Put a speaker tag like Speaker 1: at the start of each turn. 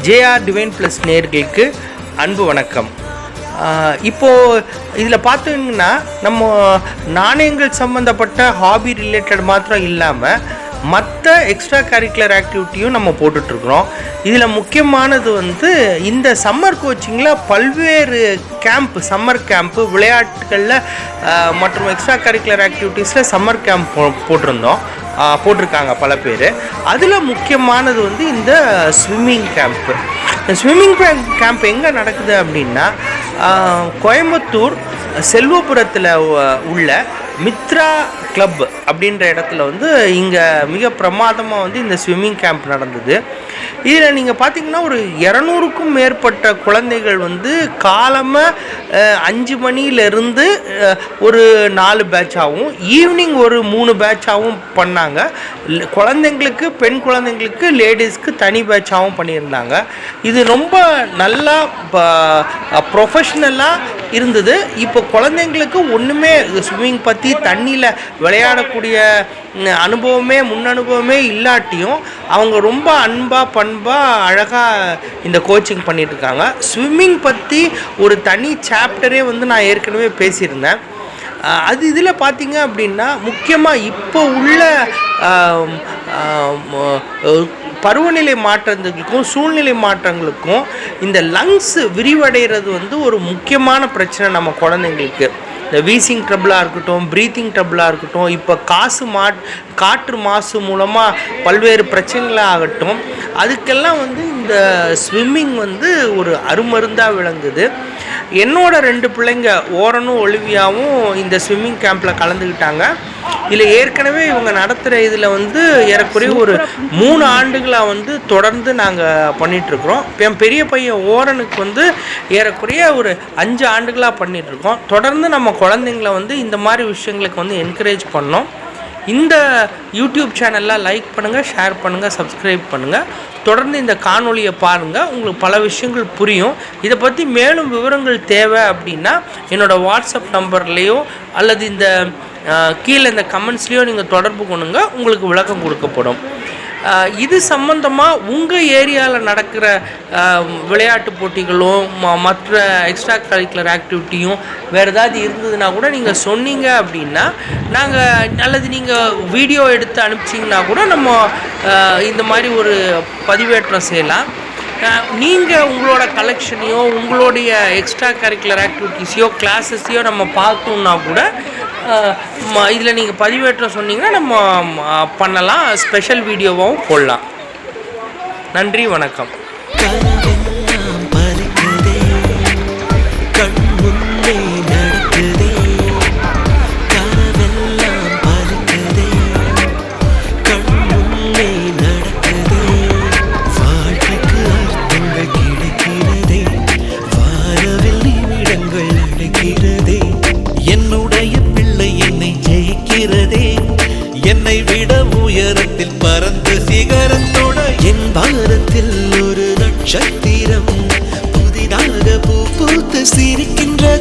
Speaker 1: JR divine plus நேயர்களுக்கு அன்பு வணக்கம். இப்போது இதில் பார்த்தீங்கன்னா நம்ம நாணயங்கள் சம்மந்தப்பட்ட ஹாபி ரிலேட்டட் மாத்திரம் இல்லாமல் மற்ற எக்ஸ்ட்ரா கரிக்குலர் ஆக்டிவிட்டியும் நம்ம போட்டுட்ருக்குறோம். இதில் முக்கியமானது இந்த சம்மர் கோச்சிங்கில் பல்வேறு சம்மர் கேம்ப்பு விளையாட்டுகளில் மற்றும் எக்ஸ்ட்ரா கரிக்குலர் ஆக்டிவிட்டீஸில் சம்மர் கேம்ப் போட்டிருக்காங்க பல பேர். அதில் முக்கியமானது இந்த ஸ்விம்மிங் கேம்ப்பு. இந்த ஸ்விம்மிங் கேம்ப் எங்கே நடக்குது அப்படின்னா, கோயம்புத்தூர் செல்வபுரத்தில் உள்ள மித்ரா கிளப் அப்படின்ற இடத்துல இங்கே மிக பிரமாதமாக இந்த ஸ்விம்மிங் கேம்ப் நடந்தது. இதில் நீங்கள் பார்த்தீங்கன்னா ஒரு 200க்கும் மேற்பட்ட குழந்தைகள் காலமாக 5 மணியிலிருந்து ஒரு 4 பேட்சாகவும் ஈவினிங் ஒரு 3 பேட்சாகவும் பண்ணாங்க. குழந்தைங்களுக்கு, பெண் குழந்தைங்களுக்கு, லேடிஸ்க்கு தனி பேட்சாகவும் பண்ணியிருந்தாங்க. இது ரொம்ப நல்லா ப்ரொஃபஷ்னலாக இருந்தது. இப்போ குழந்தைங்களுக்கு ஒன்றுமே ஸ்விம்மிங் பற்றி தண்ணியில் விளையாடக்கூடிய முன் அனுபவமே இல்லாட்டியும் அவங்க ரொம்ப பண்பாக அழகாக இந்த கோச்சிங் பண்ணிகிட்ருக்காங்க. ஸ்விம்மிங் பற்றி ஒரு தனி சாப்டரே நான் ஏற்கனவே பேசியிருந்தேன். அது இதில் பார்த்தீங்க அப்படின்னா முக்கியமாக இப்போ உள்ள பருவநிலை மாற்றங்களுக்கும் சூழ்நிலை மாற்றங்களுக்கும் இந்த லங்ஸ் விரிவடைகிறது ஒரு முக்கியமான பிரச்சனை நம்ம குழந்தைங்களுக்கு. இந்த வீசிங் ட்ரபிளாக இருக்கட்டும், ப்ரீத்திங் ட்ரபிளாக இருக்கட்டும், இப்போ காற்று மாசு மூலமாக பல்வேறு பிரச்சனைகளாக ஆகட்டும், அதுக்கெல்லாம் இந்த ஸ்விம்மிங் ஒரு அருமருந்தாக விளங்குது. என்னோட 2 பிள்ளைங்க ஓரனும் ஒலிவியாவும் இந்த ஸ்விம்மிங் கேம்பில் கலந்துக்கிட்டாங்க. இதில் ஏற்கனவே இவங்க நடத்துகிற இதில் ஏறக்குறைய ஒரு 3 ஆண்டுகளாக தொடர்ந்து நாங்கள் பண்ணிகிட்ருக்குறோம். என் பெரிய பையன் ஓரனுக்கு ஏறக்குறைய ஒரு 5 ஆண்டுகளாக பண்ணிகிட்ருக்கோம். தொடர்ந்து நம்ம குழந்தைங்கள இந்த மாதிரி விஷயங்களுக்கு என்கரேஜ் பண்ணோம். இந்த யூடியூப் சேனலில் லைக் பண்ணுங்கள், ஷேர் பண்ணுங்கள், சப்ஸ்கிரைப் பண்ணுங்கள். தொடர்ந்து இந்த காணொலியை பாருங்கள், உங்களுக்கு பல விஷயங்கள் புரியும். இதை பற்றி மேலும் விவரங்கள் தேவை அப்படின்னா என்னோடய வாட்ஸ்அப் நம்பர்லேயோ அல்லது இந்த கீழே இந்த கமெண்ட்ஸ்லேயோ நீங்கள் தொடர்பு கொள்ளுங்க, உங்களுக்கு விளக்கம் கொடுக்கப்படும். இது சம்பந்தமாக உங்கள் ஏரியாவில் நடக்கிற விளையாட்டு போட்டிகளும் மற்ற எக்ஸ்ட்ரா கரிக்குலர் ஆக்டிவிட்டியும் வேறு ஏதாவது இருந்ததுன்னா கூட நீங்கள் சொன்னீங்க அப்படின்னா அல்லது நீங்கள் வீடியோ எடுத்து அனுப்பிச்சிங்கன்னா கூட நம்ம இந்த மாதிரி ஒரு பதிவேற்றம் செய்யலாம். நீங்கள் உங்களோட கலெக்ஷனையோ உங்களுடைய எக்ஸ்ட்ரா கரிக்குலர் ஆக்டிவிட்டீஸையோ கிளாஸஸையோ நம்ம பார்த்தோம்னா கூட இதில் நீங்கள் பதிவேற்றம் சொன்னீங்கன்னா நம்ம பண்ணலாம், ஸ்பெஷல் வீடியோவாகவும் போடலாம். நன்றி, வணக்கம்.
Speaker 2: என்னை விட உயரத்தில் பறந்து சிகரத்தோட என் வாரத்தில் ஒரு நட்சத்திரம் புதிதாக பூத்து சிரிக்கின்றது.